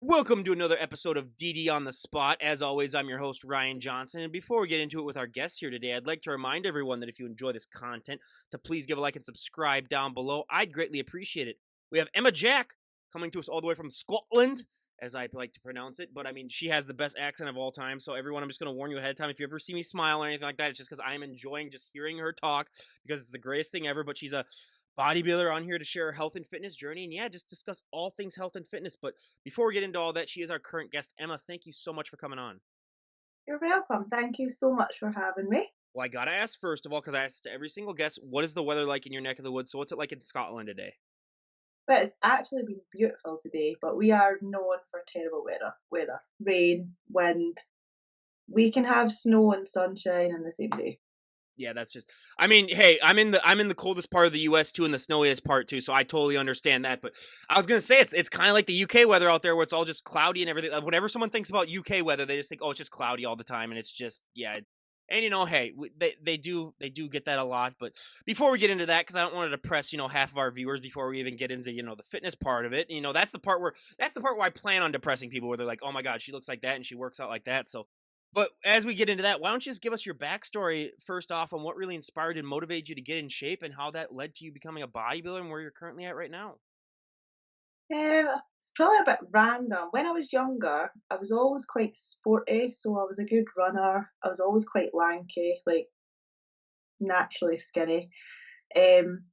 Welcome to another episode of DD on the Spot. As always, I'm your host, Ryan Johnson. And before we get into it with our guests here today, I'd like to remind everyone that if you enjoy this content, to please give a like and subscribe down below. I'd greatly appreciate it. We have Emma Jack coming to us all the way from Scotland, as I like to pronounce it. But I mean, she has the best accent of all time. So, everyone, I'm just going to warn you ahead of time. If you ever see me smile or anything like that, it's just because I'm enjoying just hearing her talk because it's the greatest thing ever. But she's a bodybuilder on here to share her health and fitness journey and just discuss all things health and fitness. But before we get into all that, she is our current guest. Emma, thank you so much for coming on. You're welcome. Thank you so much for having me. Well, I gotta ask first of all, because I asked to every single guest, what is the weather like in your neck of the woods? So what's it like in Scotland today? But it's actually been beautiful today, but we are known for terrible weather, rain, wind. We can have snow and sunshine in the same day. Yeah, that's just. I mean, hey, I'm in the coldest part of the U.S. too, and the snowiest part too, so I totally understand that. But I was gonna say it's kind of like the UK weather out there, where it's all just cloudy and everything. Whenever someone thinks about UK weather, they just think, oh, it's just cloudy all the time, and it's just And hey, they do get that a lot. But before we get into that, because I don't want to depress half of our viewers before we even get into the fitness part of it. That's the part where I plan on depressing people, where they're like, oh my god, she looks like that and she works out like that. So but as we get into that, why don't you just give us your backstory first off on what really inspired and motivated you to get in shape and how that led to you becoming a bodybuilder and where you're currently at right now? It's probably a bit random. When I was younger, I was always quite sporty, so I was a good runner. I was always quite lanky, like naturally skinny. Um,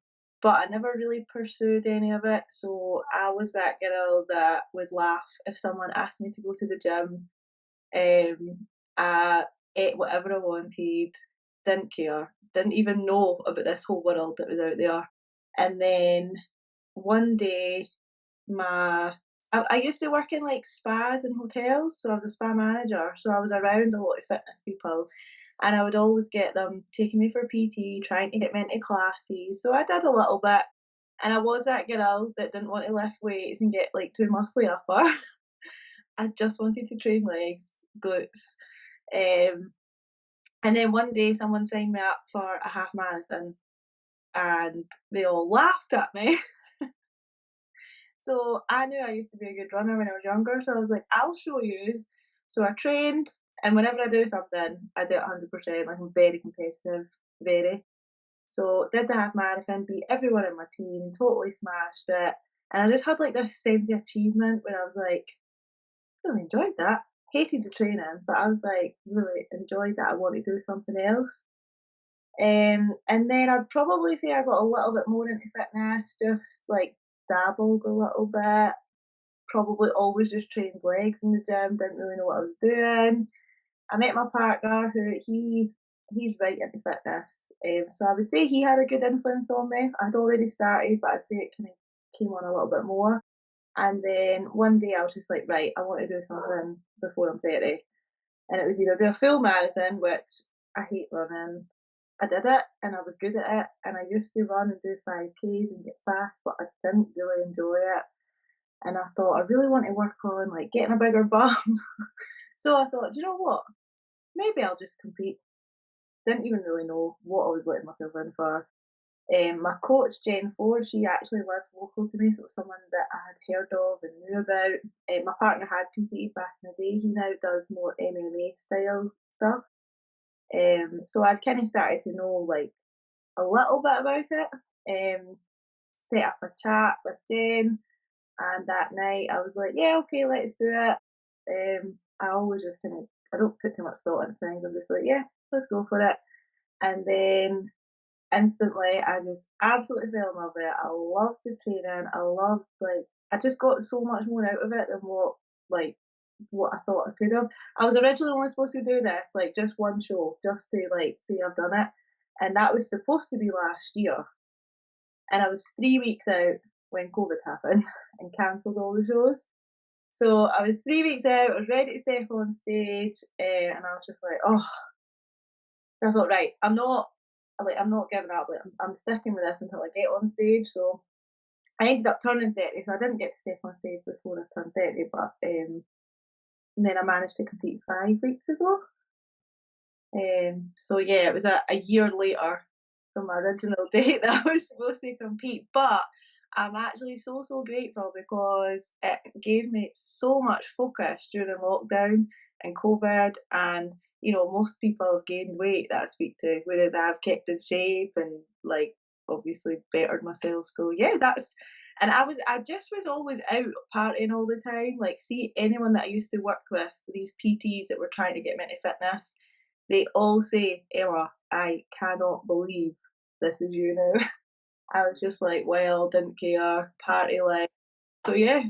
but I never really pursued any of it. So I was that girl that would laugh if someone asked me to go to the gym. I ate whatever I wanted, didn't care, didn't even know about this whole world that was out there. And then one day, my I used to work in like spas and hotels, so I was a spa manager. So I was around a lot of fitness people, and I would always get them taking me for PT, trying to get me into classes. So I did a little bit, and I was that girl that didn't want to lift weights and get like too muscly upper. I just wanted to train legs, glutes. Um, and then one day someone signed me up for a half marathon and they all laughed at me. So I knew I used to be a good runner when I was younger. So I was like, I'll show yous. So I trained, and whenever I do something, I do it 100%. Like I'm very competitive, very. So did the half marathon, beat everyone in my team, totally smashed it. And I just had like this sense of achievement where I was like, really enjoyed that. Hated the training, but I was like, really enjoyed that. I want to do something else. And then I'd probably say I got a little bit more into fitness, just like dabbled a little bit. Probably always just trained legs in the gym, didn't really know what I was doing. I met my partner who he's right into fitness. So I would say he had a good influence on me. I'd already started, but I'd say it kind of came on a little bit more. And then one day I was just like, right, I want to do something before I'm 30. And it was either do a full marathon, which I hate running. I did it and I was good at it. And I used to run and do 5Ks and get fast, but I didn't really enjoy it. And I thought, I really want to work on like getting a bigger bum. So I thought, do you know what? Maybe I'll just compete. Didn't even really know what I was letting myself in for. My coach, Jen Ford, she actually lives local to me, so it was someone that I had heard of and knew about. My partner had competed back in the day. He now does more MMA style stuff. So I'd kind of started to know like a little bit about it. Set up a chat with Jen, and that night I was like, yeah, okay, let's do it. I always just kind of I don't put too much thought into things. I'm just like, yeah, let's go for it. And then instantly, I just absolutely fell in love with it. I loved the training. I loved like I just got so much more out of it than like what I thought I could have. I was originally only supposed to do this like just one show, just to like say I've done it, and that was supposed to be last year. And I was 3 weeks out when COVID happened and cancelled all the shows. So I was 3 weeks out. I was ready to step on stage, and I was just like, oh, I thought, right, I'm not giving up. Like, I'm sticking with this until I get on stage. So I ended up turning 30, so I didn't get to step on stage before I turned 30, but and then I managed to compete 5 weeks ago. So yeah, it was a year later from my original date that I was supposed to compete, but I'm actually so, so grateful because it gave me so much focus during lockdown and COVID. And, most people have gained weight that I speak to, whereas I've kept in shape and, like, obviously bettered myself. So, yeah, and I just was always out partying all the time. Like, see anyone that I used to work with, these PTs that were trying to get me into fitness, they all say, Emma, I cannot believe this is you now. I was just like, well, didn't care, party life. So yeah,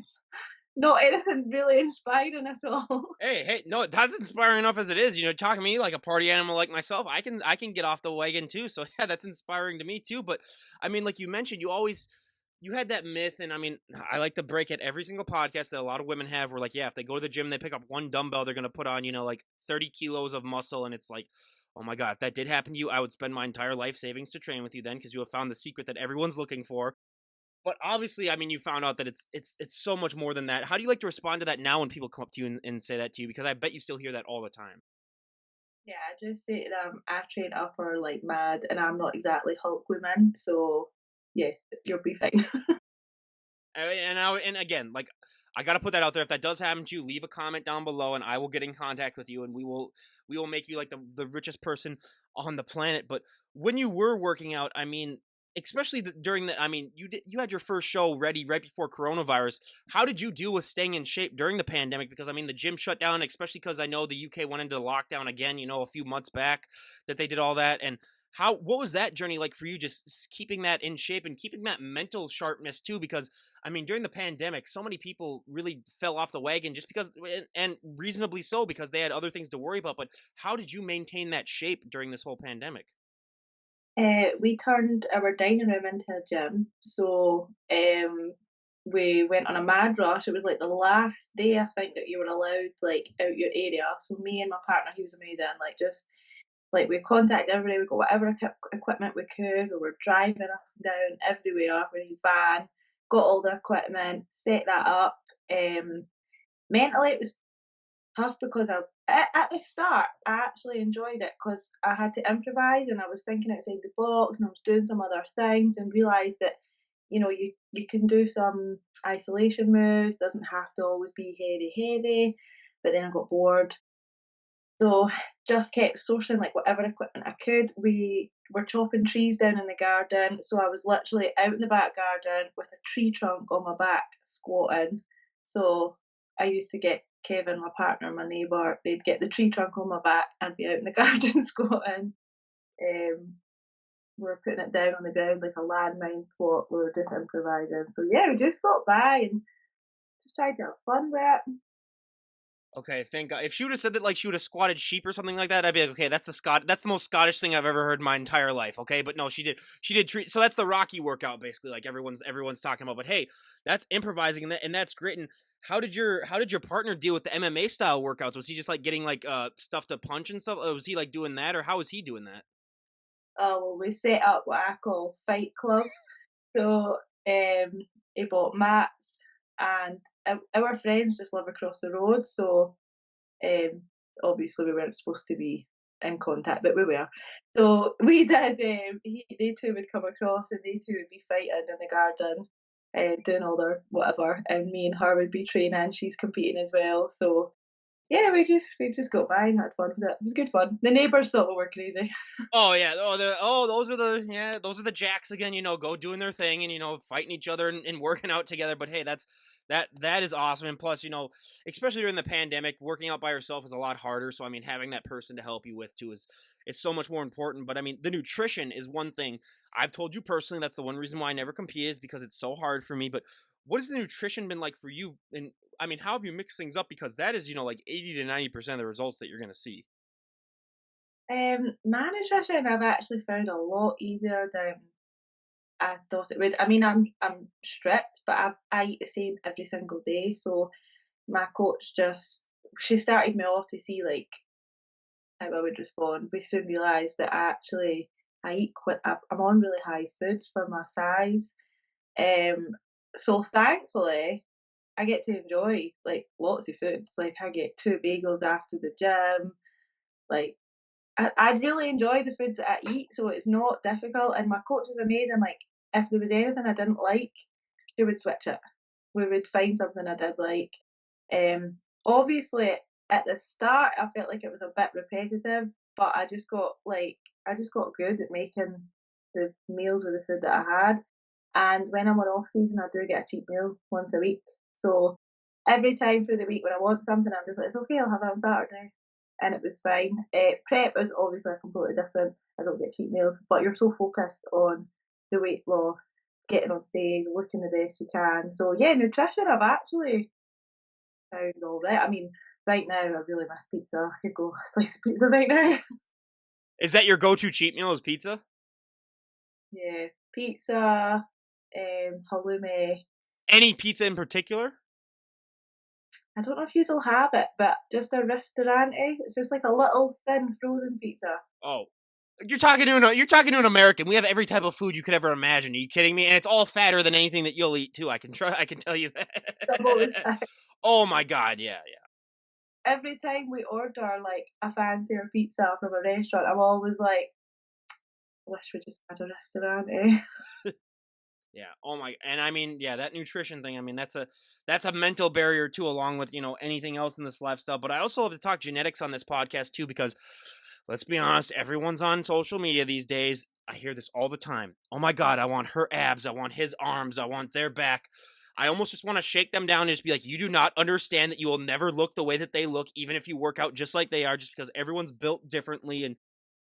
not anything really inspiring at all. Hey, no, that's inspiring enough as it is. Talking to me like a party animal like myself, I can get off the wagon too. So yeah, that's inspiring to me too. But I mean, like you mentioned, you had that myth, and I mean, I like to break it every single podcast that a lot of women have. Where like, yeah, if they go to the gym, they pick up one dumbbell, they're gonna put on, like 30 kilos of muscle, and it's like, oh my god, if that did happen to you, I would spend my entire life savings to train with you then, because you have found the secret that everyone's looking for. But obviously, I mean, you found out that it's so much more than that. How do you like to respond to that now when people come up to you and say that to you? Because I bet you still hear that all the time. Yeah, I just say to them, I train upper like mad, and I'm not exactly Hulk woman, so yeah, you'll be fine. And again, like I got to put that out there. If that does happen to you, leave a comment down below, and I will get in contact with you, and we will make you like the richest person on the planet. But when you were working out, I mean, especially during the, I mean, you had your first show ready right before coronavirus. How did you deal with staying in shape during the pandemic? Because I mean, the gym shut down, especially because I know the UK went into lockdown again. A few months back that they did all that, and what was that journey like for you, just keeping that in shape and keeping that mental sharpness too? Because I mean, during the pandemic, so many people really fell off the wagon just because, and reasonably so, because they had other things to worry about. But how did you maintain that shape during this whole pandemic? We turned our dining room into a gym, so we went on a mad rush. It was like the last day I think that you were allowed like out your area. So me and my partner, he was amazing. Like just like we contacted everybody, we got whatever equipment we could. We were driving up and down everywhere with his van, got all the equipment, set that up. Mentally, it was tough because at the start, I actually enjoyed it because I had to improvise and I was thinking outside the box and I was doing some other things and realised that, you can do some isolation moves, doesn't have to always be heavy, heavy. But then I got bored. So just kept sourcing like whatever equipment I could. We were chopping trees down in the garden, so I was literally out in the back garden with a tree trunk on my back squatting. So I used to get Kevin, my partner, my neighbour, they'd get the tree trunk on my back and be out in the garden squatting. Um, we were putting it down on the ground like a landmine squat. We were just improvising. So yeah, we just got by and just tried to have fun with it. Okay, thank God. If she would have said that like she would have squatted sheep or something like that, I'd be like, okay, that's the most Scottish thing I've ever heard in my entire life. Okay, but no, she did treat. So that's the Rocky workout, basically, like everyone's talking about. But hey, that's improvising, and that's great. And how did your partner deal with the MMA style workouts? Was he just like getting like stuff to punch and stuff? Was he like doing that, or how was he doing that? Well, we set up what I call Fight Club. So, he bought mats, and our friends just live across the road, so, um, obviously we weren't supposed to be in contact, but we were. So we did, they 2 would come across and they 2 would be fighting in the garden, doing all their whatever, and me and her would be training, she's competing as well. So, yeah, we just got by and had fun with it. It was good fun. The neighbours thought we were crazy. Oh yeah. Those are the jacks again. Go doing their thing and fighting each other and working out together. But hey, that is awesome. And plus, especially during the pandemic, working out by yourself is a lot harder. So I mean, having that person to help you with too is so much more important. But I mean, the nutrition is one thing. I've told you personally that's the one reason why I never competed is because it's so hard for me. But what has the nutrition been like for you? And I mean, how have you mixed things up? Because that is like 80 to 90% of the results that you're gonna see. My nutrition I've actually found a lot easier than I thought it would. I mean, I'm strict, but I eat the same every single day. So my coach just she started me off to see like how I would respond. We soon realised that I eat quite. I'm on really high foods for my size. Um, so thankfully I get to enjoy like lots of foods. Like I get 2 bagels after the gym. Like I really enjoy the foods that I eat, so it's not difficult. And my coach is amazing. Like if there was anything I didn't like, she would switch it. We would find something I did like. Obviously, at the start, I felt like it was a bit repetitive, but I just got good at making the meals with the food that I had. And when I'm on off season, I do get a cheat meal once a week. So every time through the week when I want something, I'm just like, it's okay, I'll have it on Saturday. And it was fine. Prep is obviously completely different. I don't get cheat meals, but you're so focused on the weight loss, getting on stage, looking the best you can. So yeah, nutrition I've actually found all right. I mean, right now I really miss pizza. I could go a slice of pizza right now. Is that your go-to cheat meal is pizza? Yeah, pizza, halloumi. Any pizza in particular? I don't know if you'll have it, but just a ristorante. It's just like a little thin frozen pizza. Oh, you're talking to an American. We have every type of food you could ever imagine. Are you kidding me? And it's all fatter than anything that you'll eat too. I can tell you Double the that. size. Oh my god, yeah, yeah. Every time we order like a fancier pizza from a restaurant, I'm always like, wish we just had a restaurante. Yeah. Oh my. And I mean, yeah, that nutrition thing. I mean, that's a mental barrier too, along with anything else in this lifestyle. But I also love to talk genetics on this podcast too, because let's be honest, everyone's on social media these days. I hear this all the time. Oh my god, I want her abs. I want his arms. I want their back. I almost just want to shake them down and just be like, you do not understand that you will never look the way that they look, even if you work out just like they are, just because everyone's built differently. And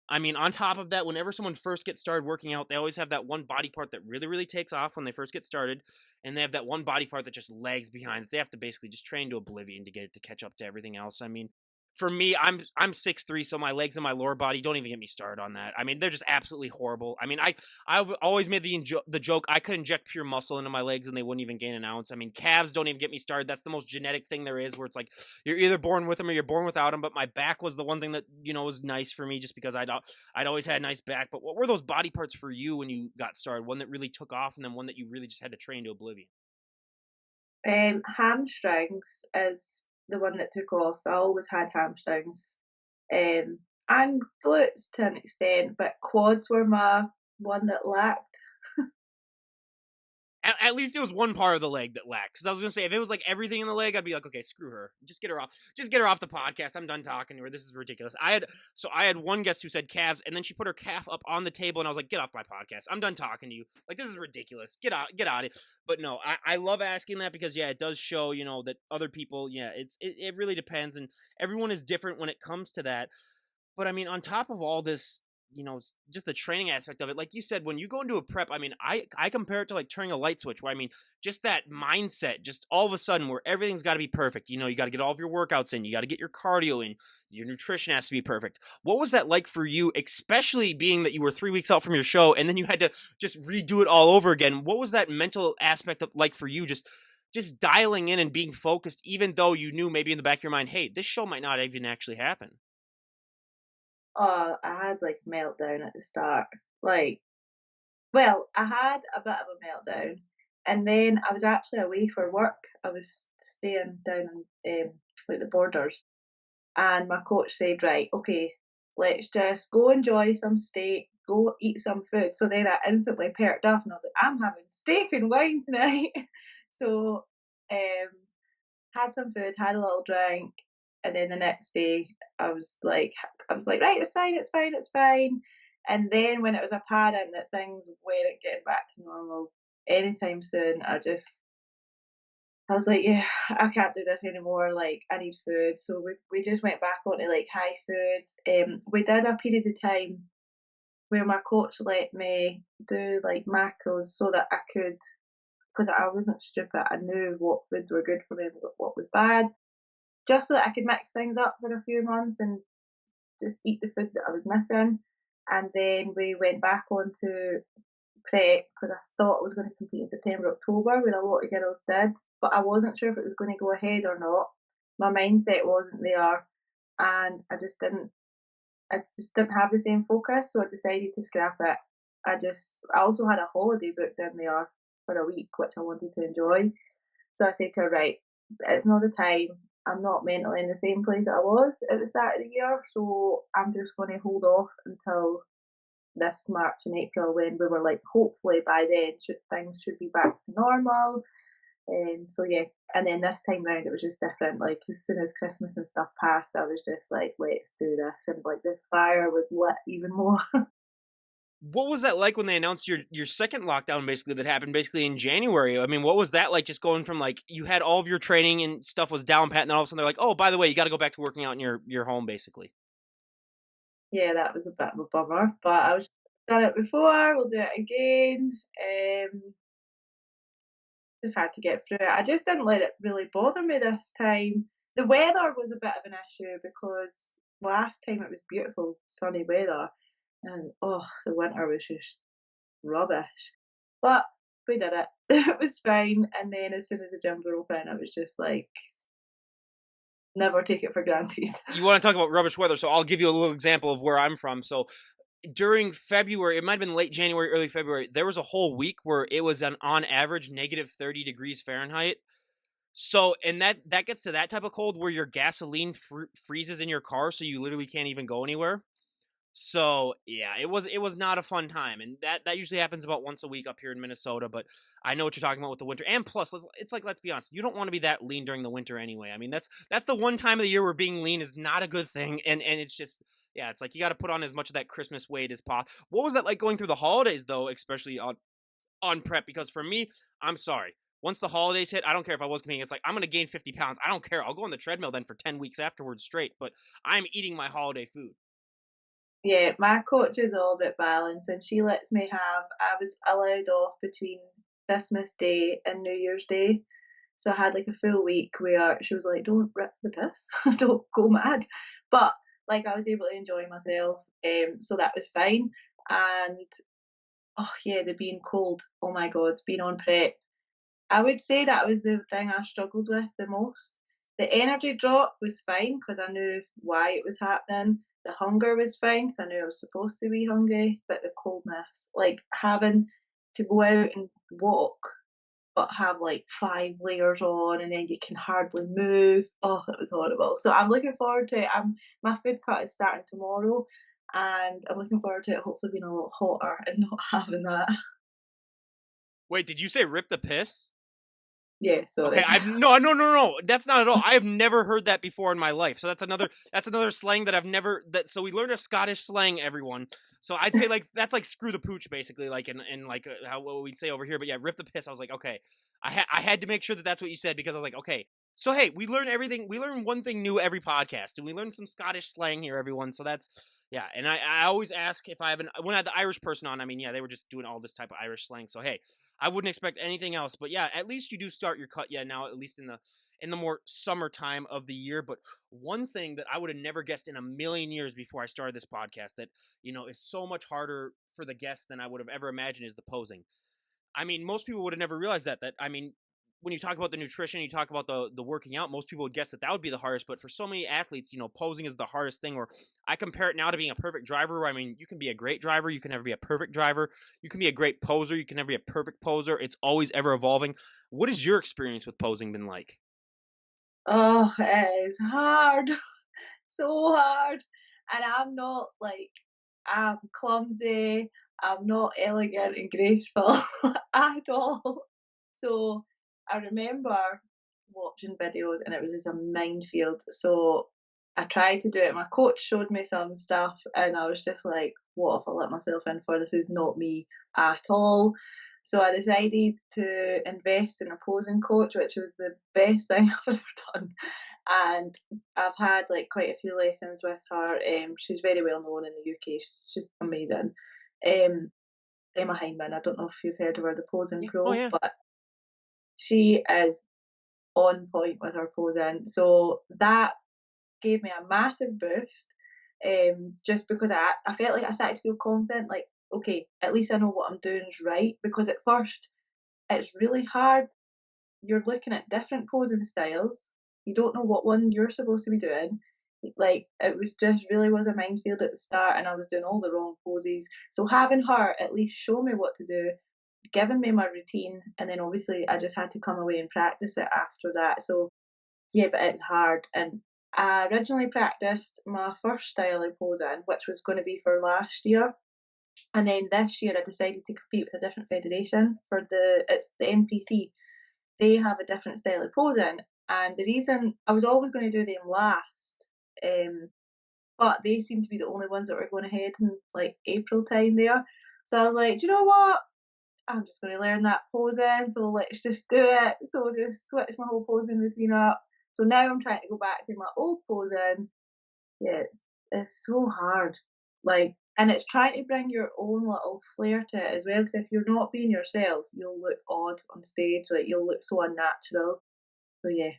I mean, on top of that, whenever someone first gets started working out, they always have that one body part that really, really takes off when they first get started. And they have that one body part that just lags behind that they have to basically just train to oblivion to get it to catch up to everything else. I mean, for me, I'm 6'3", so my legs and my lower body, don't even get me started on that. I mean, they're just absolutely horrible. I mean, I've always made the joke I could inject pure muscle into my legs and they wouldn't even gain an ounce. I mean, calves don't even get me started. That's the most genetic thing there is, where it's like you're either born with them or you're born without them. But my back was the one thing that was nice for me, just because I'd always had a nice back. But what were those body parts for you when you got started? One that really took off, and then one that you really just had to train to oblivion. Hamstrings is the one that took off. I always had hamstrings. And glutes to an extent, but quads were my one that lacked. At least it was one part of the leg that lacked. Because I was gonna say, if it was like everything in the leg, I'd be like, okay, screw her. Just get her off. Just get her off the podcast. I'm done talking to her. This is ridiculous. I had one guest who said calves, and then she put her calf up on the table, and I was like, get off my podcast. I'm done talking to you. Like, this is ridiculous. Get out of it. But no, I love asking that, because yeah, it does show that other people, yeah, it really depends, and everyone is different when it comes to that. But I mean, on top of all this, just the training aspect of it, like you said, when you go into a prep, I mean, I compare it to like turning a light switch, where I mean, just that mindset, just all of a sudden, where everything's got to be perfect. You got to get all of your workouts in, you got to get your cardio in, your nutrition has to be perfect. What was that like for you, especially being that you were 3 weeks out from your show, and then you had to just redo it all over again? What was that mental aspect of like for you, just dialing in and being focused, even though you knew maybe in the back of your mind, hey, this show might not even actually happen? I had like a meltdown at the start. Like, well, I had a bit of a meltdown, and then I was actually away for work. I was staying down in like the borders, and my coach said, "Right, okay, let's just go enjoy some steak, go eat some food." So then I instantly perked up, and I was like, "I'm having steak and wine tonight." So um, had some food, had a little drink, and then the next day I was like, right, it's fine, it's fine, it's fine. And then when it was apparent that things weren't getting back to normal anytime soon, I was like, yeah, I can't do this anymore. Like, I need food. So we just went back onto like high foods. We did a period of time where my coach let me do like macros so that I could, because I wasn't stupid. I knew what foods were good for me and what was bad, just so that I could mix things up for a few months and just eat the foods that I was missing. And then we went back onto prep because I thought I was going to compete in September, October, where a lot of girls did, but I wasn't sure if it was going to go ahead or not. My mindset wasn't there, and I just didn't have the same focus, so I decided to scrap it. I also had a holiday booked in there for a week, which I wanted to enjoy. So I said to her, right, it's not the time. I'm not mentally in the same place that I was at the start of the year, so I'm just going to hold off until this March and April when we were like, hopefully by then things should be back to normal. So yeah, and then this time round it was just different. Like as soon as Christmas and stuff passed, I was just like, let's do this, and like the fire was lit even more. What was that like when they announced your second lockdown basically that happened basically in January? I mean, what was that like just going from like you had all of your training and stuff was down pat and then all of a sudden they're like, "Oh, by the way, you got to go back to working out in your home basically." Yeah, that was a bit of a bummer, but I was done it before. We'll do it again. Just had to get through it. I just didn't let it really bother me this time. The weather was a bit of an issue because last time it was beautiful sunny weather, and oh, the winter was just rubbish. But we did it. It was fine. And then as soon as the gyms were open, I was just like, never take it for granted. You want to talk about rubbish weather, so I'll give you a little example of where I'm from. So during February, it might have been late January, early February, there was a whole week where it was on average negative 30 degrees Fahrenheit. So, and that gets to that type of cold where your gasoline freezes in your car, so you literally can't even go anywhere. So yeah, it was not a fun time, and that usually happens about once a week up here in Minnesota. But I know what you're talking about with the winter, and plus, it's like let's be honest, you don't want to be that lean during the winter anyway. I mean, that's the one time of the year where being lean is not a good thing, and it's just yeah, it's like you got to put on as much of that Christmas weight as possible. What was that like going through the holidays though, especially on prep? Because for me, I'm sorry. Once the holidays hit, I don't care if I was competing. It's like I'm gonna gain 50 pounds. I don't care. I'll go on the treadmill then for 10 weeks afterwards straight. But I'm eating my holiday food. Yeah, my coach is all about balance, and she lets me have. I was allowed off between Christmas Day and New Year's Day. So I had like a full week where she was like, "Don't rip the piss, don't go mad," but like I was able to enjoy myself, so that was fine. And oh yeah, the being cold. Oh my god, being on prep. I would say that was the thing I struggled with the most. The energy drop was fine because I knew why it was happening. The hunger was fine because I knew I was supposed to be hungry, but the coldness, like having to go out and walk but have like 5 layers on and then you can hardly move. Oh, that was horrible. So I'm looking forward to it. My food cut is starting tomorrow and I'm looking forward to it hopefully being a lot hotter and not having that. Wait, did you say rip the piss? Yeah, Okay, sorry. I've no. That's not at all. I have never heard that before in my life. So that's another slang that I've never that. So we learned a Scottish slang, everyone. So I'd say like that's like screw the pooch, basically, like in like how what we'd say over here. But yeah, rip the piss. I was like, okay, I had to make sure that that's what you said because I was like, okay. So hey, we learn everything. We learn one thing new every podcast, and we learn some Scottish slang here, everyone. So that's yeah. And I always ask if I have when I had the Irish person on. I mean, yeah, they were just doing all this type of Irish slang. So hey, I wouldn't expect anything else. But yeah, at least you do start your cut, yeah, now, at least in the more summertime of the year. But one thing that I would have never guessed in a million years before I started this podcast that, is so much harder for the guests than I would have ever imagined is the posing. I mean, most people would have never realized that. That I mean, when you talk about the nutrition, you talk about the working out. Most people would guess that that would be the hardest, but for so many athletes, posing is the hardest thing. Or I compare it now to being a perfect driver. Where, I mean, you can be a great driver, you can never be a perfect driver. You can be a great poser, you can never be a perfect poser. It's always ever evolving. What has your experience with posing been like? Oh, it is hard, so hard. And I'm not like I'm clumsy, I'm not elegant and graceful at all. So I remember watching videos and it was just a minefield. So I tried to do it. My coach showed me some stuff and I was just like, what have I let myself in for? This is not me at all. So I decided to invest in a posing coach, which was the best thing I've ever done. And I've had like quite a few lessons with her. She's very well known in the UK. She's amazing. Um, Emma Hyndman. I don't know if you've heard of her, the posing Yeah. Oh pro, yeah. but she is on point with her posing. So that gave me a massive boost. Just because I felt like I started to feel confident. Like, okay, at least I know what I'm doing is right. Because at first, it's really hard. You're looking at different posing styles. You don't know what one you're supposed to be doing. Like it was just really was a minefield at the start, and I was doing all the wrong poses. So having her at least show me what to do, giving me my routine, and then obviously I just had to come away and practice it after that. So yeah, but it's hard. And I originally practiced my first style of posing, which was going to be for last year. And then this year I decided to compete with a different federation for it's the NPC. They have a different style of posing, and the reason I was always going to do them last, um, but they seemed to be the only ones that were going ahead in like April time there. So I was like, do you know what? I'm just going to learn that posing, so let's just do it. So just switch my whole posing routine up. So now I'm trying to go back to my old posing. Yeah, it's so hard. Like, and it's trying to bring your own little flair to it as well. Because if you're not being yourself, you'll look odd on stage. Like you'll look so unnatural. So yeah,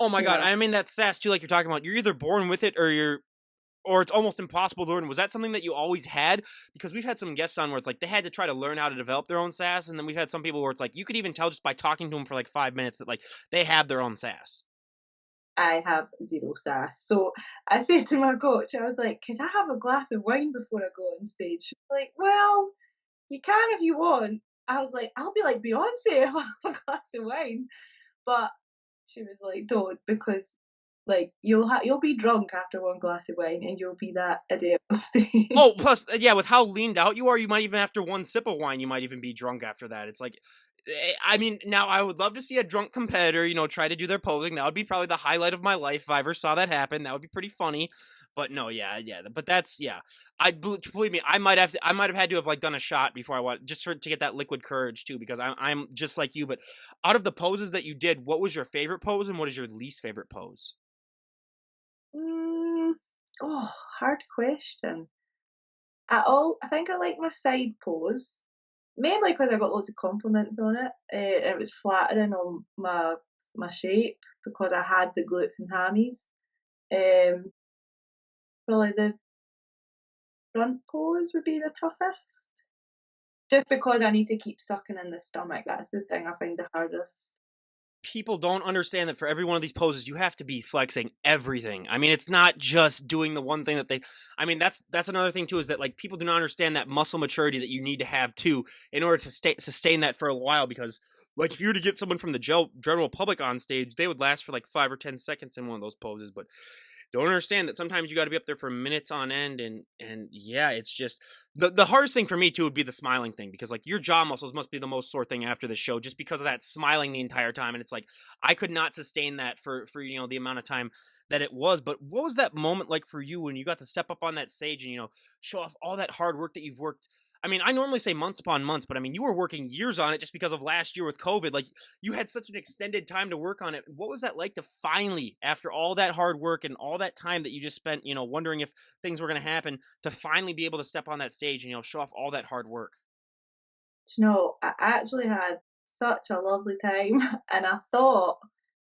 Oh it's my god, hard. I mean that sass too, like you're talking about. You're either born with it or it's almost impossible to learn. Was that something that you always had? Because we've had some guests on where it's like they had to try to learn how to develop their own sass, and then we've had some people where it's like you could even tell just by talking to them for like 5 minutes that like they have their own sass. I have zero sass. So I said to my coach, I was like, "Could I have a glass of wine before I go on stage?" She was like, "Well, you can if you want." I was like, "I'll be like Beyonce if I have a glass of wine." But she was like, "Don't, because like you'll be drunk after one glass of wine, and you'll be that idiot on stage." Oh, plus, yeah, with how leaned out you are, you might even after one sip of wine, you might even be drunk after that. It's like, I mean, now I would love to see a drunk competitor, try to do their posing. That would be probably the highlight of my life if I ever saw that happen. That would be pretty funny. But no, yeah, yeah. But that's yeah. Believe me, I might have had to have like done a shot before I went just to get that liquid courage too, because I'm just like you. But out of the poses that you did, what was your favorite pose and what is your least favorite pose? Mm, oh, hard question. I think I like my side pose, mainly because I got loads of compliments on it. It was flattering on my shape because I had the glutes and hammies. Um, Probably the front pose would be the toughest, just because I need to keep sucking in the stomach. That's the thing I find the hardest. People don't understand that for every one of these poses you have to be flexing everything. I mean, it's not just doing the one thing that they I mean, that's another thing too is that like people do not understand that muscle maturity that you need to have too in order to sustain that for a while because like if you were to get someone from the general public on stage, they would last for like 5 or 10 seconds in one of those poses, but don't understand that sometimes you got to be up there for minutes on end and yeah, it's just the hardest thing for me too would be the smiling thing because like your jaw muscles must be the most sore thing after the show just because of that smiling the entire time and it's like I could not sustain that for the amount of time that it was. But what was that moment like for you when you got to step up on that stage and show off all that hard work that you've worked? I mean, I normally say months upon months, but I mean, you were working years on it just because of last year with COVID. Like, you had such an extended time to work on it. What was that like to finally, after all that hard work and all that time that you just spent, wondering if things were going to happen, to finally be able to step on that stage and, show off all that hard work? Do you know, I actually had such a lovely time, and I thought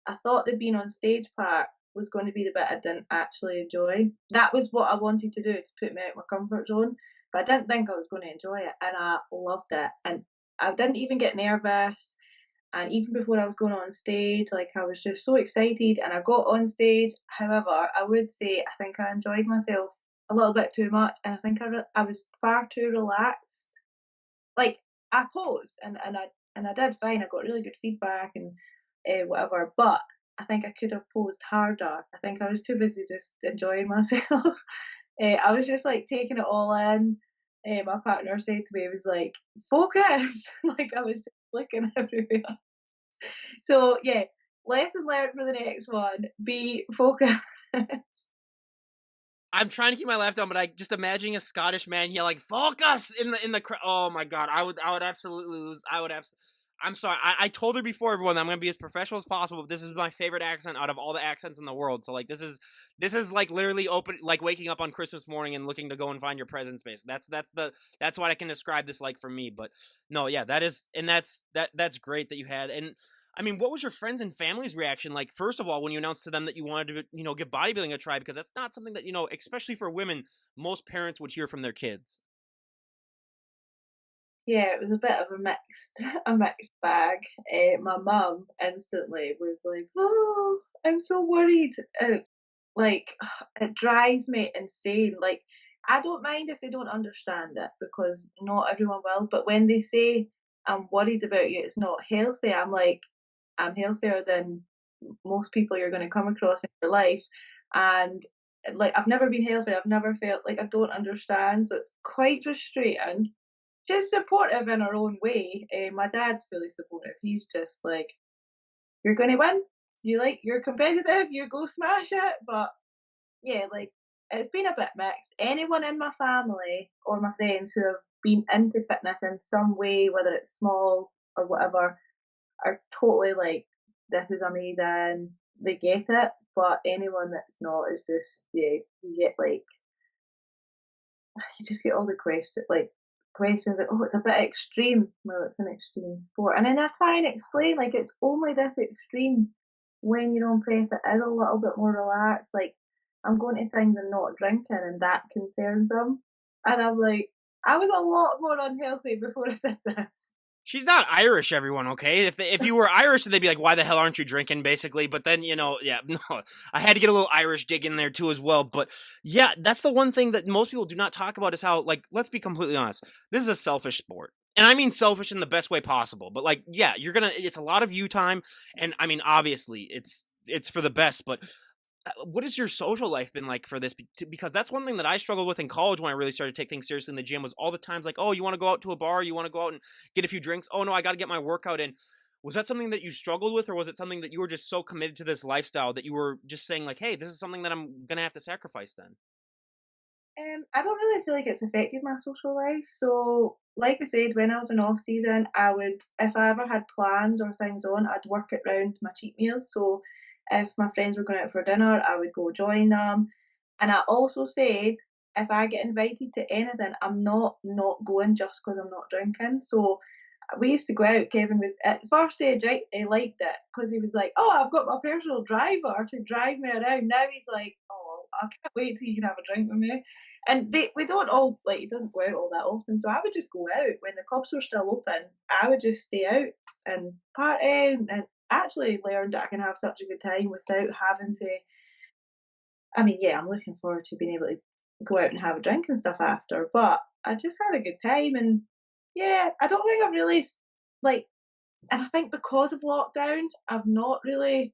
the being on stage part was going to be the bit I didn't actually enjoy. That was what I wanted to do to put me out of my comfort zone, but I didn't think I was going to enjoy it, and I loved it. And I didn't even get nervous. And even before I was going on stage, like I was just so excited, and I got on stage. However, I would say I think I enjoyed myself a little bit too much, and I think I was far too relaxed. Like, I posed and I did fine, I got really good feedback and, whatever, but I think I could have posed harder. I think I was too busy just enjoying myself. I was just, like, taking it all in. My partner said to me, he was like, "Focus!" Like, I was just looking everywhere. So, yeah, lesson learned for the next one, be focused. I'm trying to keep my laugh down, but I just imagining a Scottish man yelling "Focus" in the crowd. Oh my god, I would absolutely lose. I'm sorry. I told her before everyone that I'm gonna be as professional as possible, but this is my favorite accent out of all the accents in the world. So like this is like literally open like waking up on Christmas morning and looking to go and find your presents. Basically, that's what I can describe this like for me. But no, yeah, that is and that's great that you had. And I mean, what was your friends and family's reaction like? First of all, when you announced to them that you wanted to, give bodybuilding a try, because that's not something that especially for women, most parents would hear from their kids. Yeah, it was a bit of a mixed a mixed bag. My mum instantly was like, "Oh, I'm so worried." Like, it drives me insane. Like, I don't mind if they don't understand it because not everyone will, but when they say, "I'm worried about you, it's not healthy," I'm like, "I'm healthier than most people you're gonna come across in your life." And like, I've never been healthy, I've never felt like I don't understand, so it's quite frustrating. She's supportive in her own way. My dad's fully supportive. He's just like, "You're gonna win. You're competitive. You go smash it." But yeah, like it's been a bit mixed. Anyone in my family or my friends who have been into fitness in some way, whether it's small or whatever, are totally like, "This is amazing." They get it. But anyone that's not is just, yeah, you get like, you just get all the questions like, "Oh, it's a bit extreme." Well, it's an extreme sport, and then I try and explain like it's only this extreme. When you're on prep, it is a little bit more relaxed. Like I'm going to things and not drinking, and that concerns them. And I'm like, I was a lot more unhealthy before I did this. She's not Irish, everyone. Okay, if you were Irish, they'd be like, "Why the hell aren't you drinking?" Basically, but then yeah, no, I had to get a little Irish dig in there too as well. But yeah, that's the one thing that most people do not talk about is how, like, let's be completely honest, this is a selfish sport, and I mean selfish in the best way possible. But like, yeah, it's a lot of you time, and I mean, obviously, it's for the best, but what has your social life been like for this? Because that's one thing that I struggled with in college when I really started to take things seriously in the gym was all the times like, oh, you want to go out to a bar, you want to go out and get a few drinks. Oh no, I got to get my workout in. Was that something that you struggled with, or was it something that you were just so committed to this lifestyle that you were just saying like, hey, this is something that I'm gonna have to sacrifice then? I don't really feel like it's affected my social life. So, like I said, when I was in off season, I would, if I ever had plans or things on, I'd work it round my cheat meals. So, if my friends were going out for dinner, I would go join them. And I also said, if I get invited to anything, I'm not going just because I'm not drinking. So, we used to go out. Kevin would at first he liked it because he was like, "Oh, I've got my personal driver to drive me around." Now he's like, "Oh, I can't wait till you can have a drink with me." And we don't all like he doesn't go out all that often, so I would just go out when the clubs were still open. I would just stay out and party and actually learned that I can have such a good time without having to. I mean, yeah, I'm looking forward to being able to go out and have a drink and stuff after, but I just had a good time and yeah, I don't think I've really like, and I think because of lockdown, I've not really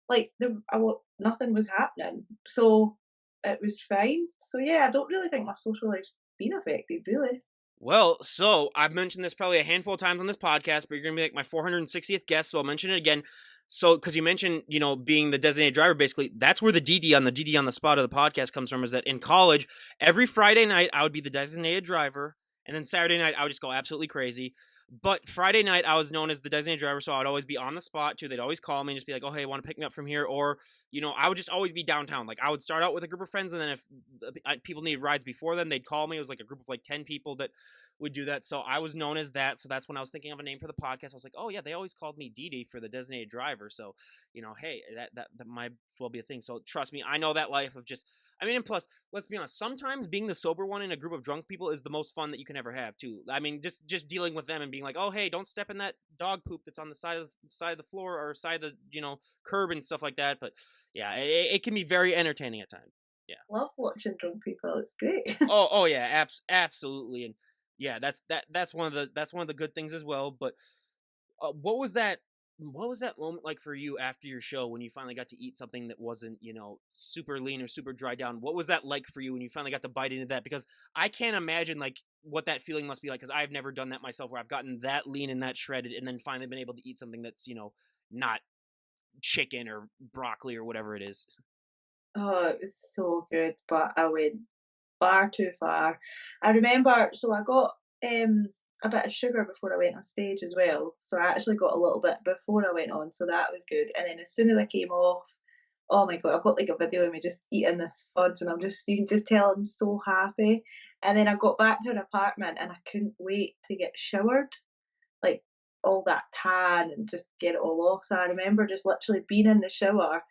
like nothing was happening, so it was fine. So yeah, I don't really think my social life's been affected really. Well, so I've mentioned this probably a handful of times on this podcast, but you're going to be like my 460th guest, so I'll mention it again. So, because you mentioned, being the designated driver, basically, that's where the DD on the spot of the podcast comes from. Is that in college, every Friday night I would be the designated driver, and then Saturday night I would just go absolutely crazy. But Friday night I was known as the designated driver, so I'd always be on the spot too. They'd always call me and just be like, "Oh, hey, want to pick me up from here?" Or, I would just always be downtown. Like I would start out with a group of friends, and then if people needed rides before then, they'd call me. It was like a group of like 10 people that would do that. So I was known as that. So that's when I was thinking of a name for the podcast. I was like, oh yeah, they always called me Dee for the designated driver. So, hey, that might as well be a thing. So trust me, I know that life of just, I mean, and plus, let's be honest, sometimes being the sober one in a group of drunk people is the most fun that you can ever have too. I mean, just dealing with them and being like, oh hey, don't step in that dog poop that's on the side of the floor or side of the curb and stuff like that. But yeah, it can be very entertaining at times. Yeah. Love watching drunk people. It's great. Oh yeah, absolutely, and yeah, that's one of the good things as well. But what was that moment like for you after your show when you finally got to eat something that wasn't super lean or super dry down? What was that like for you when you finally got to bite into that? Because I can't imagine like what that feeling must be like because I've never done that myself where I've gotten that lean and that shredded and then finally been able to eat something that's not chicken or broccoli or whatever it is. Oh, it was so good, but I went far too far. I remember, so I got a bit of sugar before I went on stage as well. So I actually got a little bit before I went on, so that was good. And then as soon as I came off, oh my god, I've got like a video of me just eating this fudge, and you can just tell I'm so happy. And then I got back to an apartment, and I couldn't wait to get showered, like all that tan and just get it all off. So I remember just literally being in the shower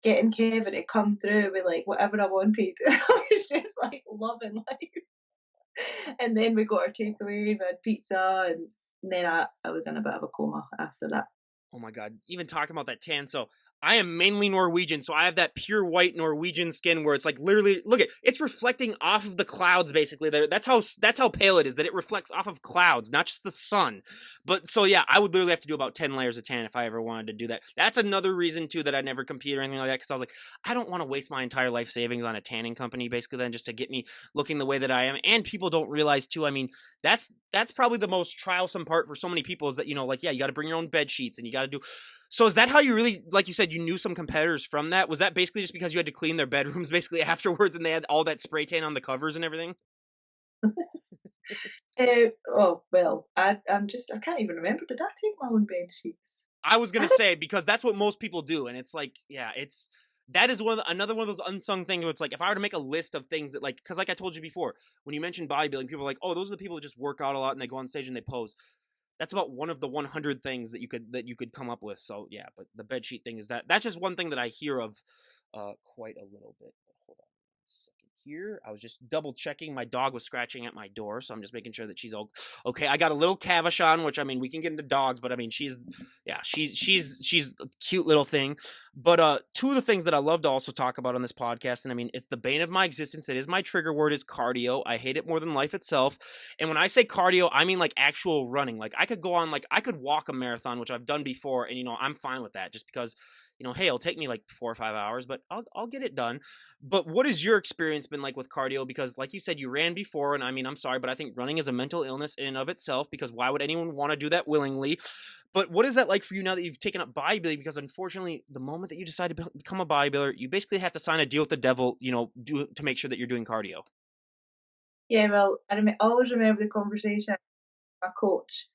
getting Kevin to come through with like whatever I wanted. I was just like loving life. And then we got our takeaway, we had pizza, and then I was in a bit of a coma after that. Oh my god, even talking about that tan. So I am mainly Norwegian, so I have that pure white Norwegian skin where it's like literally look at it's reflecting off of the clouds basically. That's how pale it is, that it reflects off of clouds, not just the sun. But so yeah, I would literally have to do about 10 layers of tan if I ever wanted to do that. That's another reason too that I never compete or anything like that, because I was like, I don't want to waste my entire life savings on a tanning company basically then just to get me looking the way that I am. And people don't realize too, I mean, that's probably the most trialsome part for so many people is that, like, yeah, you got to bring your own bed sheets and you got to do. So is that how you really, like you said, you knew some competitors from that? Was that basically just because you had to clean their bedrooms basically afterwards and they had all that spray tan on the covers and everything? Oh, well, I can't even remember. Did I take my own bed sheets? I was I gonna think say because that's what most people do, and it's like, yeah, it's that is another one of those unsung things where it's like if I were to make a list of things that because like I told you before, when you mentioned bodybuilding, people are like, oh, those are the people that just work out a lot and they go on stage and they pose. That's about one of the 100 things that you could come up with. So yeah, but the bed sheet thing is that's just one thing that I hear of quite a little bit. But hold on a second here. I was just double checking. My dog was scratching at my door, so I'm just making sure that she's all okay. I got a little Cavachon, which I mean we can get into dogs, but I mean she's a cute little thing. But two of the things that I love to also talk about on this podcast, and I mean it's the bane of my existence. It is my trigger word is cardio. I hate it more than life itself. And when I say cardio, I mean like actual running. Like I could go on, like I could walk a marathon, which I've done before, and I'm fine with that, just because hey, it'll take me like 4 or 5 hours, but I'll get it done. But what has your experience been like with cardio? Because like you said, you ran before, and I mean, I'm sorry, but I think running is a mental illness in and of itself. Because why would anyone want to do that willingly? But what is that like for you now that you've taken up bodybuilding? Because unfortunately, the moment that you decide to become a bodybuilder, you basically have to sign a deal with the devil, do to make sure that you're doing cardio. yeah, well, always remember the conversation with my coach,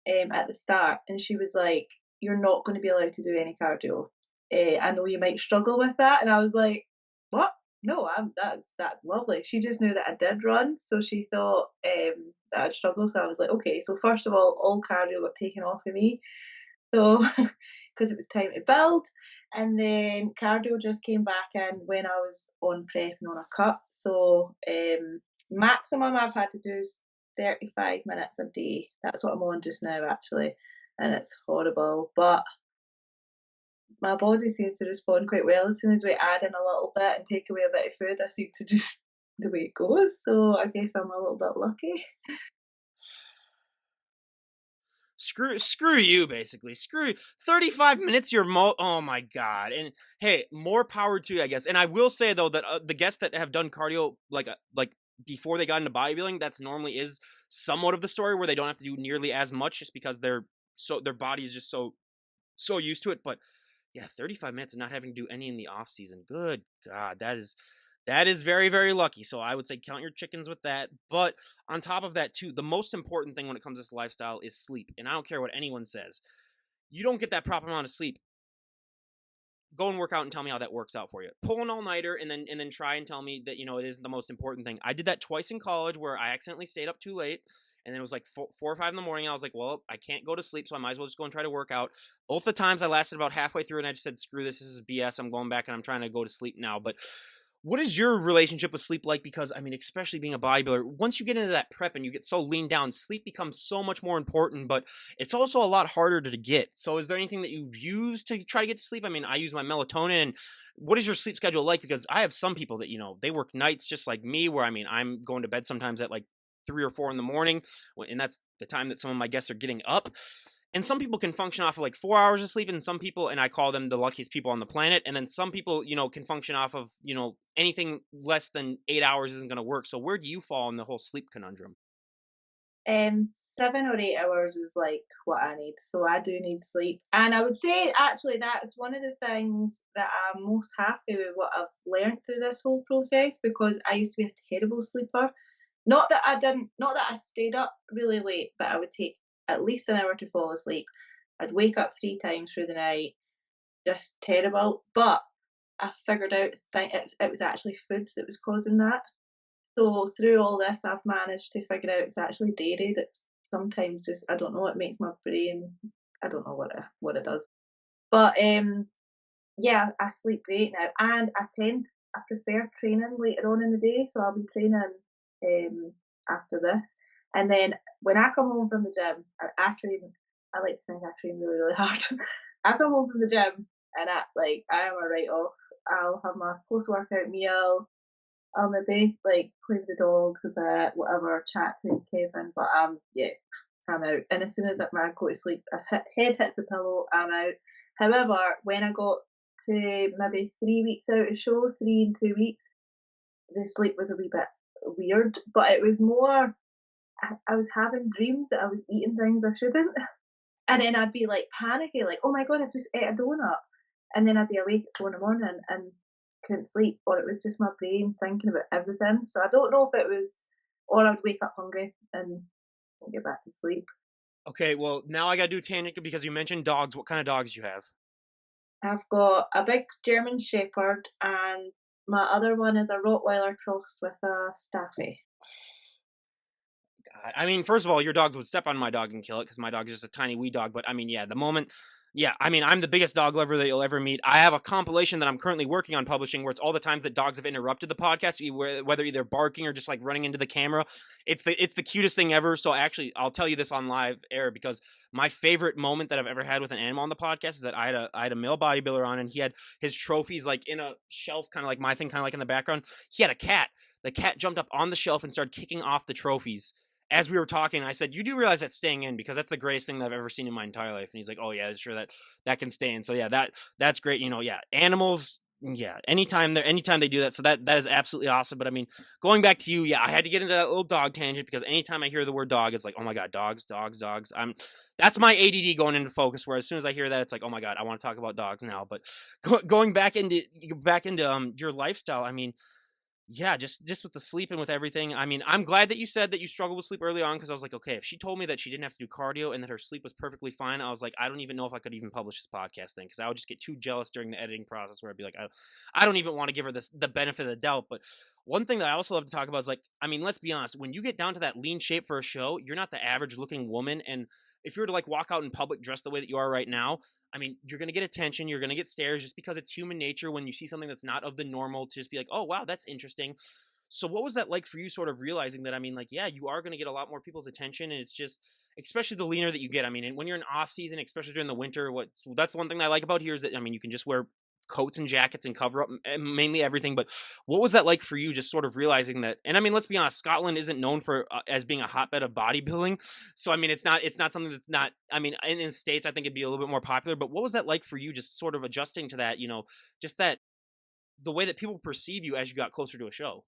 at the start, and she was like, "You're not gonna be allowed to do any cardio. I know you might struggle with that," and I was like, "What? No, that's lovely." She just knew that I did run, so she thought, that I'd struggle, so I was like, "Okay." So first of all cardio got taken off of me, so because it was time to build, and then cardio just came back in when I was on prep and on a cut. So maximum I've had to do is 35 minutes a day. That's what I'm on just now, actually, and it's horrible. But my body seems to respond quite well as soon as we add in a little bit and take away a bit of food. I seem to just the way it goes. So I guess I'm a little bit lucky. Screw you basically. Screw you. 35 minutes oh my god. And hey, more power to you, I guess. And I will say though that the guests that have done cardio like before they got into bodybuilding, that's normally is somewhat of the story where they don't have to do nearly as much just because their body is just so used to it. But yeah, 35 minutes and not having to do any in the off season. Good God, that is very, very lucky. So I would say count your chickens with that. But on top of that, too, the most important thing when it comes to this lifestyle is sleep. And I don't care what anyone says. You don't get that proper amount of sleep. Go and work out and tell me how that works out for you. Pull an all nighter and then try and tell me that it isn't the most important thing. I did that twice in college where I accidentally stayed up too late, and then it was like 4 or 5 in the morning. And I was like, well, I can't go to sleep, so I might as well just go and try to work out. Both the times I lasted about halfway through, and I just said, screw this. This is BS. I'm going back and I'm trying to go to sleep now. But what is your relationship with sleep like? Because I mean, especially being a bodybuilder, once you get into that prep and you get so lean down, sleep becomes so much more important, but it's also a lot harder to get. So is there anything that you use to try to get to sleep? I mean, I use my melatonin. And what is your sleep schedule like? Because I have some people that, they work nights just like me, where I mean, I'm going to bed sometimes at like 3 or 4 in the morning, and that's the time that some of my guests are getting up. And some people can function off of like 4 hours of sleep, and some people, and I call them the luckiest people on the planet. And then some people, can function off of, anything less than 8 hours isn't going to work. So where do you fall in the whole sleep conundrum? 7 or 8 hours is like what I need. So I do need sleep. And I would say actually that's one of the things that I'm most happy with what I've learned through this whole process, because I used to be a terrible sleeper. Not that I stayed up really late, but I would take at least an hour to fall asleep. I'd wake up 3 times through the night, just terrible. But I figured out it was actually foods that was causing that. So through all this, I've managed to figure out it's actually dairy that sometimes just I don't know, it makes my brain I don't know what it does. But yeah, I sleep great now, and I prefer training later on in the day, so I'll be training after this, and then when I come home from the gym, I train. I like to think I train really hard. I come home from the gym, and I am a write off. I'll have my post workout meal. I'll maybe like play with the dogs a bit, whatever, chat to Kevin. But yeah, I'm out. And as soon as I go to sleep, head hits the pillow, I'm out. However, when I got to maybe 3 weeks out of show, 3 and 2 weeks, the sleep was a wee bit weird. But it was more I was having dreams that I was eating things I shouldn't. And then I'd be like panicking, like, oh my god, I've just ate a donut. And then I'd be awake at 4 in the morning and couldn't sleep, or it was just my brain thinking about everything. So I don't know if it was, or I'd wake up hungry and get back to sleep. Okay, well now I gotta do a tangent because you mentioned dogs. What kind of dogs do you have? I've got a big German Shepherd, and my other one is a Rottweiler crossed with a Staffy. I mean, first of all, your dog would step on my dog and kill it because my dog is just a tiny wee dog. But I mean, yeah, the moment, yeah, I mean, I'm the biggest dog lover that you'll ever meet. I have a compilation that I'm currently working on publishing where it's all the times that dogs have interrupted the podcast, whether either barking or just like running into the camera. It's the cutest thing ever. So actually, I'll tell you this on live air because my favorite moment that I've ever had with an animal on the podcast is that I had a male bodybuilder on and he had his trophies like in a shelf, kind of like my thing, kind of like in the background. He had a cat. The cat jumped up on the shelf and started kicking off the trophies as we were talking. I said, "You do realize that's staying in because that's the greatest thing that I've ever seen in my entire life." And he's like, "Oh yeah, sure that can stay in." So yeah, that's great. Yeah, animals. Yeah, anytime they do that, so that is absolutely awesome. But I mean, going back to you, yeah, I had to get into that little dog tangent because anytime I hear the word dog, it's like, oh my god, dogs, dogs, dogs. That's my ADD going into focus. Where as soon as I hear that, it's like, oh my god, I want to talk about dogs now. But going back into your lifestyle, I mean, yeah, just with the sleep and with everything. I mean, I'm glad that you said that you struggled with sleep early on because I was like, okay, if she told me that she didn't have to do cardio and that her sleep was perfectly fine, I was like, I don't even know if I could even publish this podcast thing because I would just get too jealous during the editing process where I'd be like, I don't even want to give her the benefit of the doubt. But one thing that I also love to talk about is like, I mean, let's be honest, when you get down to that lean shape for a show, you're not the average looking woman. And if you were to like walk out in public dressed the way that you are right now, I mean, you're going to get attention, you're going to get stares just because it's human nature when you see something that's not of the normal to just be like, oh, wow, that's interesting. So what was that like for you sort of realizing that, I mean, like, yeah, you are going to get a lot more people's attention and it's just, especially the leaner that you get. I mean, and when you're in off season, especially during the winter, that's one thing I like about here is that, I mean, you can just wear coats and jackets and cover up mainly everything. But what was that like for you just sort of realizing that? And I mean, let's be honest, Scotland isn't known for as being a hotbed of bodybuilding. So I mean, it's not something that's not, I mean, in States I think it'd be a little bit more popular. But what was that like for you just sort of adjusting to that, just that the way that people perceive you as you got closer to a show?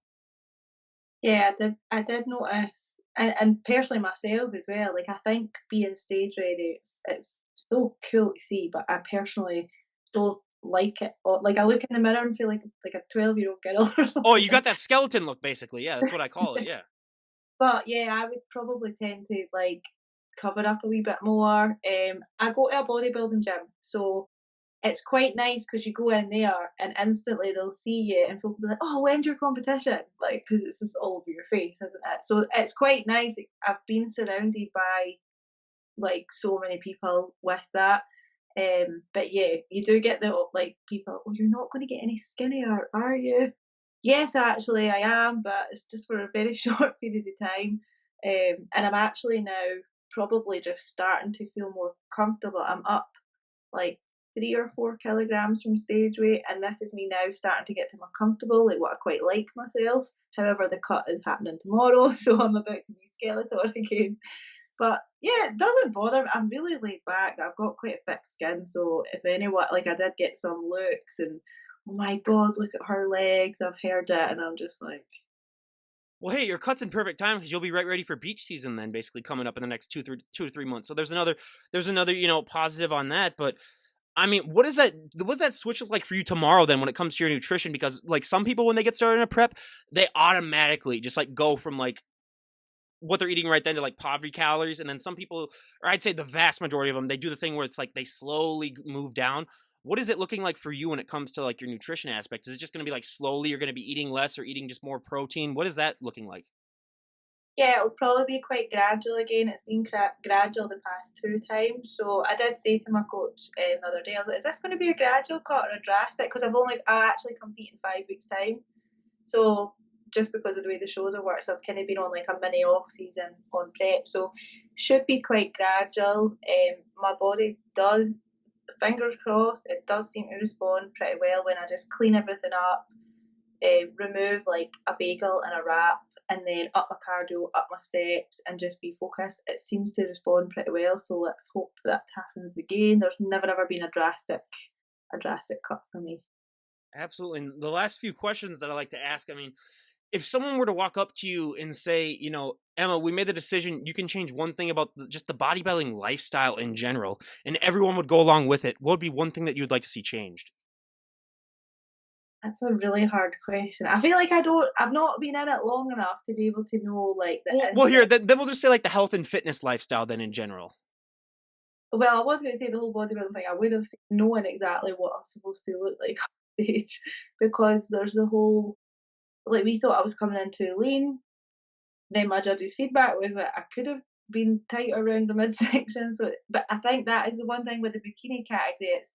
Yeah, I did notice, and personally myself as well. Like I think being stage ready, it's so cool to see, but I personally don't like it. Or like I look in the mirror and feel like a 12-year-old girl or Oh, you something. got that skeleton look basically. Yeah, that's what I call it. Yeah. But yeah, I would probably tend to like cover up a wee bit more. I go to a bodybuilding gym, so it's quite nice because you go in there and instantly they'll see you and folk will be like, "Oh, when's your competition?" Like, because it's just all over your face, isn't it? So it's quite nice. I've been surrounded by like so many people with that. But yeah, you do get the like people, "Oh, you're not going to get any skinnier, are you?" Yes, actually, I am, but it's just for a very short period of time. And I'm actually now probably just starting to feel more comfortable. I'm up like 3 or 4 kilograms from stage weight, and this is me now starting to get to more comfortable, like what I quite like myself. However, the cut is happening tomorrow, so I'm about to be Skeletor again. But yeah, it doesn't bother me. I'm really laid back. I've got quite a thick skin, so if anyone, like, I did get some looks, and oh my god, look at her legs. I've heard it, and I'm just like, Well, hey, your cut's in perfect time because you'll be right ready for beach season then, basically coming up in the next 2 to 3 months. So there's another positive on that. But I mean, what does that switch look like for you tomorrow then when it comes to your nutrition? Because like some people when they get started in a prep, they automatically just like go from like what they're eating right then to like poverty calories, and then some people, or I'd say the vast majority of them, they do the thing where it's like they slowly move down. What is it looking like for you when it comes to like your nutrition aspect? Is it just going to be like slowly you're going to be eating less or eating just more protein? What is that looking like? yeah, it'll probably be quite gradual again. It's been gradual the past 2 times. So I did say to my coach the other day, I was like, "Is this going to be a gradual cut or a drastic?" Because I actually compete in 5 weeks' time. So just because of the way the shows have worked, so I've kind of been on like a mini off season on prep. So should be quite gradual. My body does fingers crossed, it does seem to respond pretty well when I just clean everything up, remove like a bagel and a wrap, and then up my cardio, up my steps, and just be focused. It seems to respond pretty well. So let's hope that happens again. There's never ever been a drastic cut for me. Absolutely. And the last few questions that I like to ask, I mean, if someone were to walk up to you and say, Emma, we made the decision, you can change one thing about just the bodybuilding lifestyle in general, and everyone would go along with it, what would be one thing that you'd like to see changed? That's a really hard question. I feel like I've not been in it long enough to be able to know like the Well, ins. here, then we'll just say like the health and fitness lifestyle, then in general. Well, I was going to say the whole bodybuilding thing. I would have said knowing exactly what I'm supposed to look like on stage, because there's the whole like we thought I was coming in too lean. Then my judges' feedback was that I could have been tighter around the midsection. So, but I think that is the one thing with the bikini category. It's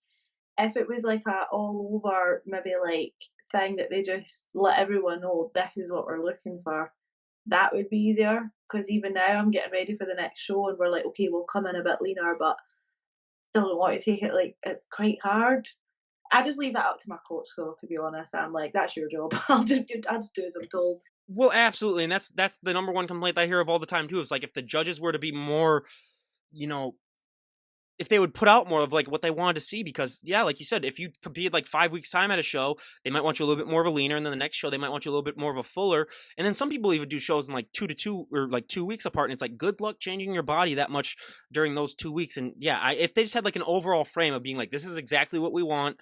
if it was like a all over maybe like thing that they just let everyone know this is what we're looking for, that would be easier. Because even now I'm getting ready for the next show and we're like, okay, we'll come in a bit leaner, but still don't want to take it like it's quite hard. I just leave that up to my coach though, to be honest. I'm like, that's your job. I'll just do as I'm told. Well, absolutely, and that's the number one complaint I hear of all the time too. It's like if the judges were to be more, you know, if they would put out more of like what they wanted to see, because yeah, like you said, if you competed like 5 weeks time at a show, they might want you a little bit more of a leaner, and then the next show they might want you a little bit more of a fuller, and then some people even do shows in like 2 to 2 or like 2 weeks apart, and it's like good luck changing your body that much during those 2 weeks. And yeah, if they just had like an overall frame of being like, this is exactly what we want,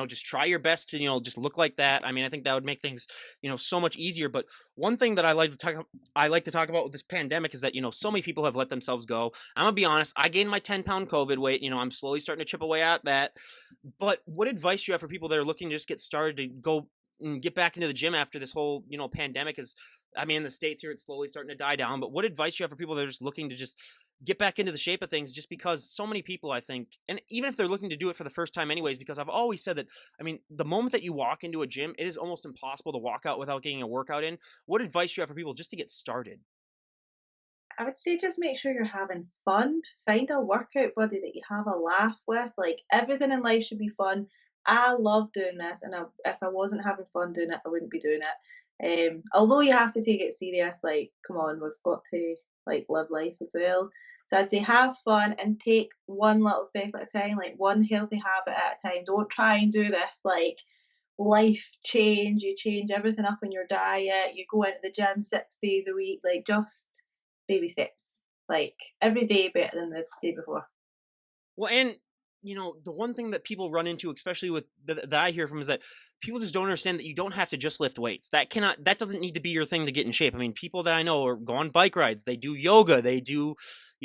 just try your best to just look like that. I mean, I think that would make things so much easier. But one thing that I like to talk about with this pandemic is that so many people have let themselves go. I'm gonna be honest. I gained my 10-pound COVID weight. I'm slowly starting to chip away at that. But what advice do you have for people that are looking to just get started to go and get back into the gym after this whole pandemic is? I mean, in the States here, it's slowly starting to die down. But what advice do you have for people that are just looking to just get back into the shape of things? Just because so many people, I think, and even if they're looking to do it for the first time, anyways, because I've always said that. I mean, the moment that you walk into a gym, it is almost impossible to walk out without getting a workout in. What advice do you have for people just to get started? I would say just make sure you're having fun. Find a workout buddy that you have a laugh with. Like everything in life should be fun. I love doing this, and if I wasn't having fun doing it, I wouldn't be doing it. Although you have to take it serious, like come on, we've got to like live life as well. So I'd say have fun and take one little step at a time, like one healthy habit at a time. Don't try and do this like life change. You change everything up in your diet. You go into the gym 6 days a week. Like just baby steps. Like every day better than the day before. Well, and the one thing that people run into, especially with that I hear from, is that people just don't understand that you don't have to just lift weights. That doesn't need to be your thing to get in shape. I mean, people that I know go on bike rides, they do yoga, they do,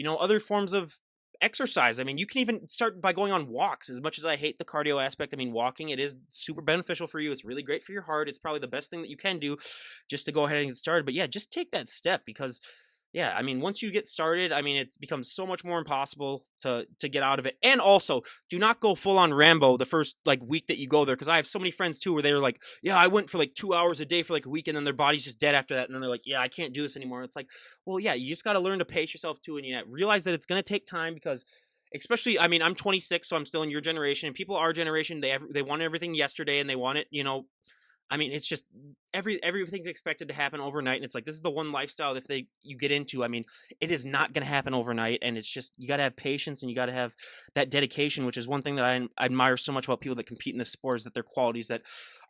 other forms of exercise. I mean, you can even start by going on walks. As much as I hate the cardio aspect, I mean, walking, it is super beneficial for you. It's really great for your heart. It's probably the best thing that you can do just to go ahead and get started. But yeah, just take that step, because yeah, I mean, once you get started, I mean, it becomes so much more impossible to get out of it. And also, do not go full on Rambo the first like week that you go there, because I have so many friends too where they were like, yeah, I went for like 2 hours a day for like a week, and then their body's just dead after that, and then they're like, yeah, I can't do this anymore. It's like, well, yeah, you just got to learn to pace yourself too, and realize that it's gonna take time, because especially, I mean, I'm 26, so I'm still in your generation, and people our generation, they want everything yesterday, and they want it, I mean, it's just everything's expected to happen overnight, and it's like this is the one lifestyle if you get into. I mean, it is not going to happen overnight, and it's just you got to have patience and you got to have that dedication, which is one thing that I admire so much about people that compete in this sport, is that their qualities that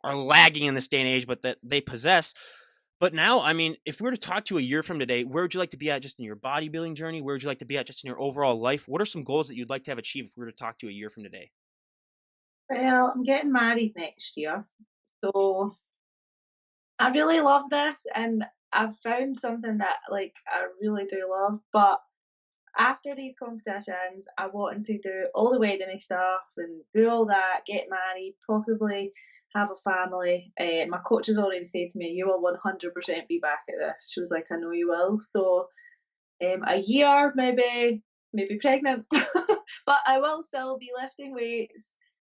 are lagging in this day and age, but that they possess. But now, I mean, if we were to talk to you a year from today, where would you like to be at just in your bodybuilding journey? Where would you like to be at just in your overall life? What are some goals that you'd like to have achieved if we were to talk to you a year from today? Well, I'm getting married next year. So I really love this and I've found something that like I really do love. But after these competitions, I want to do all the wedding stuff and do all that, get married, possibly have a family. My coach has already said to me, "You will 100% be back at this." She was like, "I know you will." So a year, maybe pregnant, but I will still be lifting weights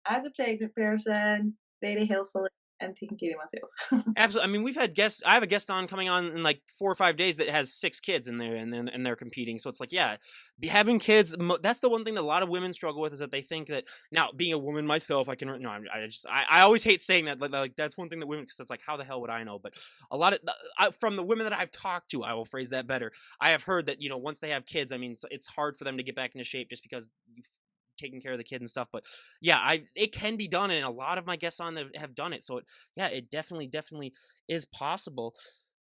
as a pregnant person, very healthily. and taking care of myself. Absolutely. I mean, we've had guests. I have a guest on coming on in like 4 or 5 days that has 6 kids in there, and they're competing. So it's like, yeah, having kids. That's the one thing that a lot of women struggle with is that they think that now being a woman myself, I can. No, I always hate saying that. Like that's one thing that women because it's like, how the hell would I know? But a lot of from the women that I've talked to, I will phrase that better. I have heard that once they have kids, I mean, it's hard for them to get back into shape just because taking care of the kid and stuff. But yeah, it can be done, and a lot of my guests on that have done it. So yeah, it definitely is possible.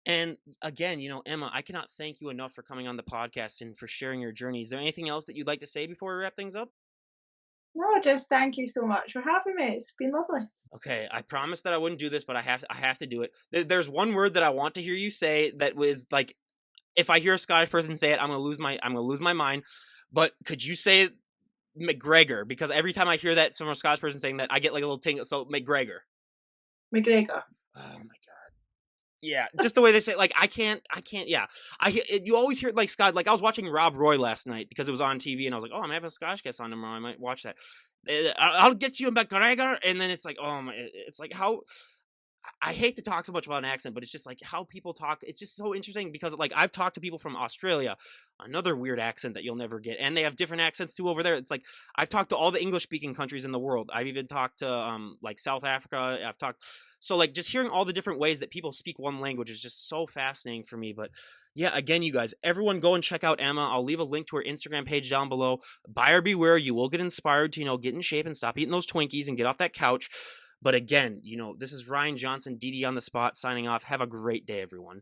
And again, Emma, I cannot thank you enough for coming on the podcast and for sharing your journey. Is there anything else that you'd like to say before we wrap things up? No, just thank you so much for having me. It's been lovely. Okay, I promised that I wouldn't do this, but I have to do it. There's one word that I want to hear you say that was like, if I hear a Scottish person say it, I'm gonna lose my mind. But could you say McGregor? Because every time I hear that from a Scottish person saying that, I get like a little tingle. So McGregor. McGregor. Oh my god. Yeah, just the way they say it, like I can't. Yeah, you always hear like Scott. Like I was watching Rob Roy last night because it was on TV, and I was like, oh, I'm having a Scottish guest on tomorrow. I might watch that. I'll get you McGregor, and then it's like, oh my, it's like how I hate to talk so much about an accent, but it's just like how people talk. It's just so interesting because like I've talked to people from Australia, another weird accent that you'll never get, and they have different accents too over there. It's like I've talked to all the English speaking countries in the world. I've even talked to like South Africa. I've talked so like just hearing all the different ways that people speak one language is just so fascinating for me. But yeah, again, you guys, everyone go and check out Emma. I'll leave a link to her Instagram page down below. Buyer beware, you will get inspired to get in shape and stop eating those Twinkies and get off that couch. But again, this is Ryan Johnson, DD on the spot, signing off. Have a great day, everyone.